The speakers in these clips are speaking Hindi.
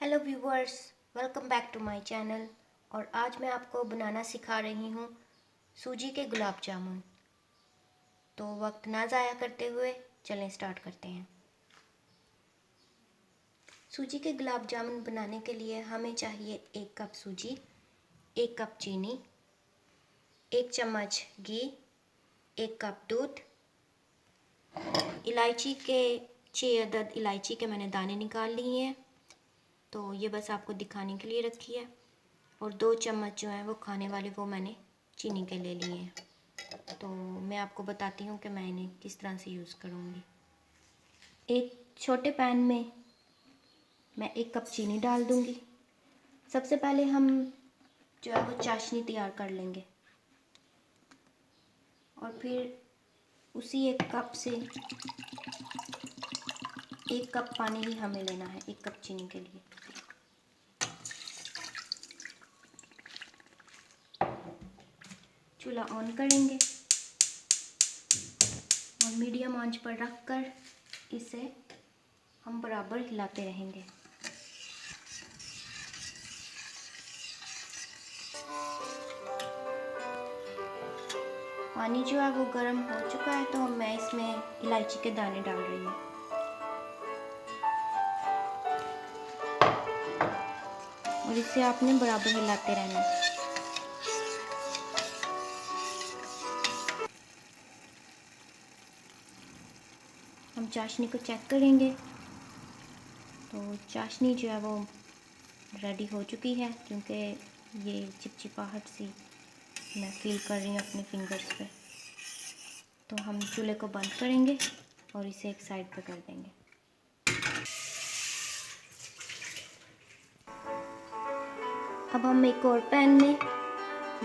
Hello viewers, welcome back to my channel. और आज मैं आपको बनाना सिखा रही हूँ सूजी के गुलाब जामुन। तो वक्त ना ज़ाया करते हुए चलें स्टार्ट करते हैं। सूजी के गुलाब जामुन बनाने के लिए हमें चाहिए 1 कप सूजी, 1 कप चीनी, 1 चम्मच घी, 1 कप दूध, इलायची के 6 अदद इलायची के मैंने दाने निकाल लिए हैं, तो ये बस आपको दिखाने के लिए रखी है। और 2 चम्मच जो हैं वो खाने वाले वो मैंने चीनी के ले लिए हैं। तो मैं आपको बताती हूँ कि मैं इन्हें किस तरह से यूज़ करूँगी। एक छोटे पैन में मैं 1 कप चीनी डाल दूँगी। सबसे पहले हम जो है वो चाशनी तैयार कर लेंगे और फिर उसी 1 कप से 1 कप पानी ही हमें लेना है 1 कप चीनी के लिए। चूल्हा ऑन करेंगे और मीडियम आंच पर रखकर इसे हम बराबर हिलाते रहेंगे। पानी जो है वो गर्म हो चुका है, तो मैं इसमें इलायची के दाने डाल रही हूँ और इसे आपने बराबर हिलाते रहना है। हम चाशनी को चेक करेंगे तो चाशनी जो है वो रेडी हो चुकी है, क्योंकि ये चिपचिपाहट सी मैं फील कर रही हूँ अपने फिंगर्स पे। तो हम चूल्हे को बंद करेंगे और इसे एक साइड पे कर देंगे। अब हम एक और पैन में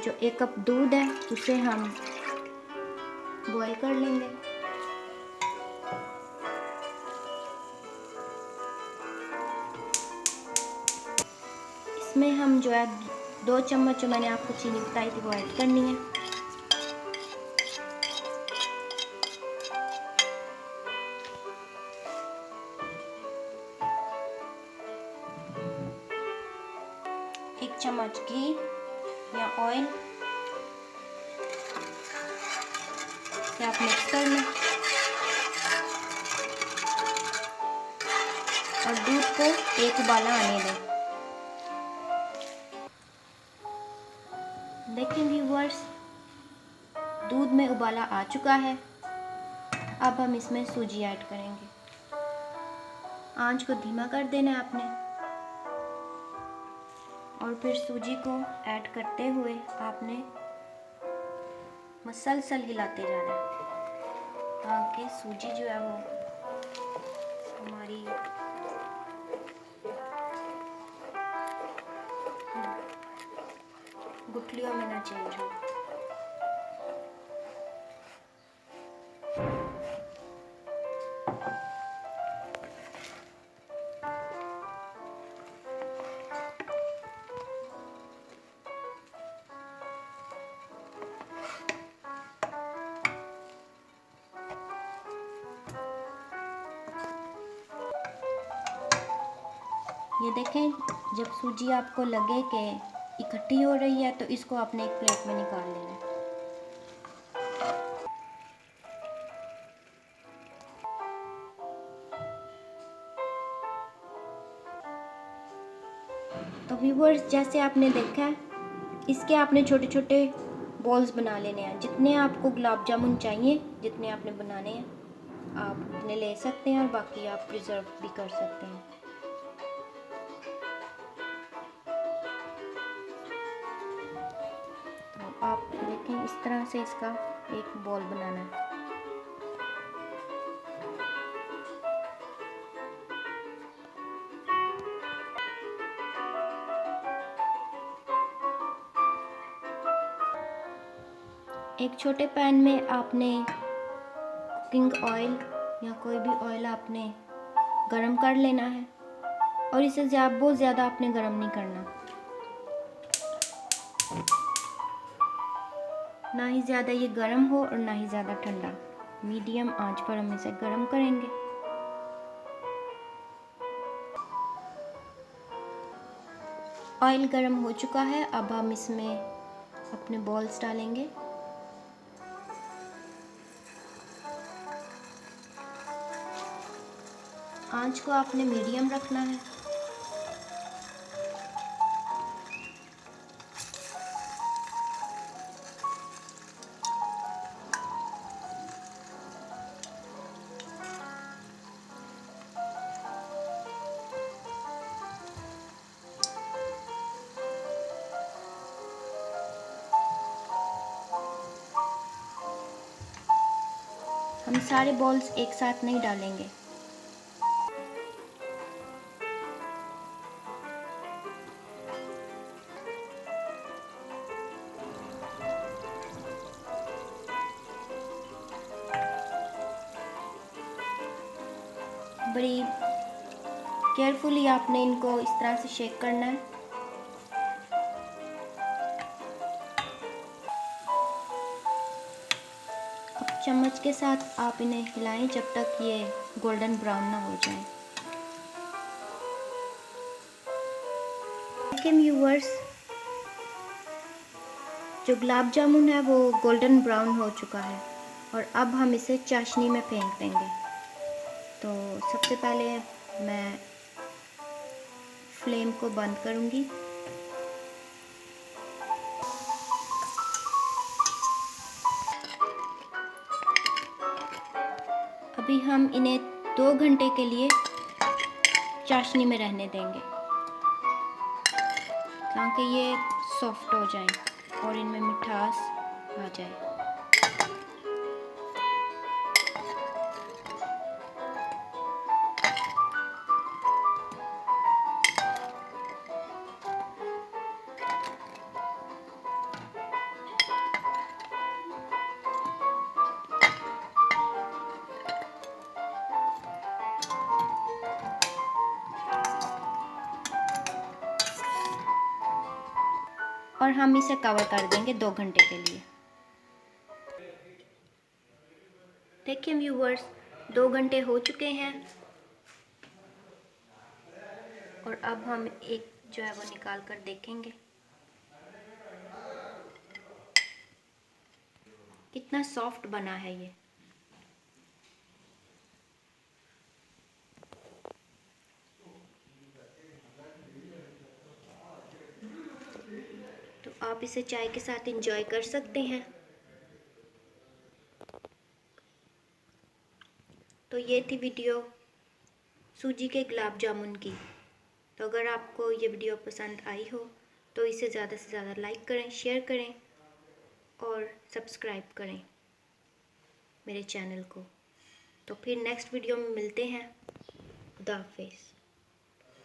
जो 1 कप दूध है उसे हम बॉईल कर लेंगे। इसमें हम जो है 2 चम्मच जो मैंने आपको चीनी बताई थी वो ऐड करनी है। एक चम्मच घी या ऑयल से आप मिक्स कर लें और दूध को एक उबाला आने दें। देखिए व्यूअर्स, दूध में उबाला आ चुका है। अब हम इसमें सूजी ऐड करेंगे। आंच को धीमा कर देना है आपने और फिर सूजी को ऐड करते हुए आपने मसलसल हिलाते जाना है ताकि सूजी जो है वो हमारी गुठलियों में ना चेंज हो। ये देखें, जब सूजी आपको लगे कि इकट्ठी हो रही है तो इसको आपने एक प्लेट में निकाल लेना है। तो व्यूअर्स, जैसे आपने देखा है, इसके आपने छोटे छोटे बॉल्स बना लेने हैं। जितने आपको गुलाब जामुन चाहिए, जितने आपने बनाने हैं आप उतने ले सकते हैं और बाकी आप प्रिजर्व भी कर सकते हैं। तो आप देखें, इस तरह से इसका एक बॉल बनाना है। एक छोटे पैन में आपने कुकिंग ऑयल या कोई भी ऑयल आपने गरम कर लेना है और इसे बहुत ज़्यादा आपने गरम नहीं करना, ना ही ज़्यादा ये गरम हो और ना ही ज़्यादा ठंडा। मीडियम आंच पर हम इसे गरम करेंगे। ऑयल गरम हो चुका है। अब हम इसमें अपने बॉल्स डालेंगे। आंच को आपने मीडियम रखना है। हम सारे बॉल्स एक साथ नहीं डालेंगे। बड़ी केयरफुली आपने इनको इस तरह से शेक करना है। अब चम्मच के साथ आप इन्हें हिलाएं जब तक ये गोल्डन ब्राउन ना हो जाए। देखिए व्यूअर्स, जो गुलाब जामुन है वो गोल्डन ब्राउन हो चुका है और अब हम इसे चाशनी में फेंक देंगे। तो सबसे पहले मैं फ्लेम को बंद करूंगी। अभी हम इन्हें 2 घंटे के लिए चाशनी में रहने देंगे ताकि ये सॉफ्ट हो जाएं और इनमें मिठास आ जाए। और हम इसे कवर कर देंगे 2 घंटे के लिए। देखिए व्यूअर्स, 2 घंटे हो चुके हैं और अब हम एक जो है वो निकाल कर देखेंगे कितना सॉफ्ट बना है ये। तो आप इसे चाय के साथ एंजॉय कर सकते हैं। तो ये थी वीडियो सूजी के गुलाब जामुन की। तो अगर आपको ये वीडियो पसंद आई हो तो इसे ज़्यादा से ज़्यादा लाइक करें, शेयर करें और सब्सक्राइब करें मेरे चैनल को। तो फिर नेक्स्ट वीडियो में मिलते हैं। खुदा हाफिज़।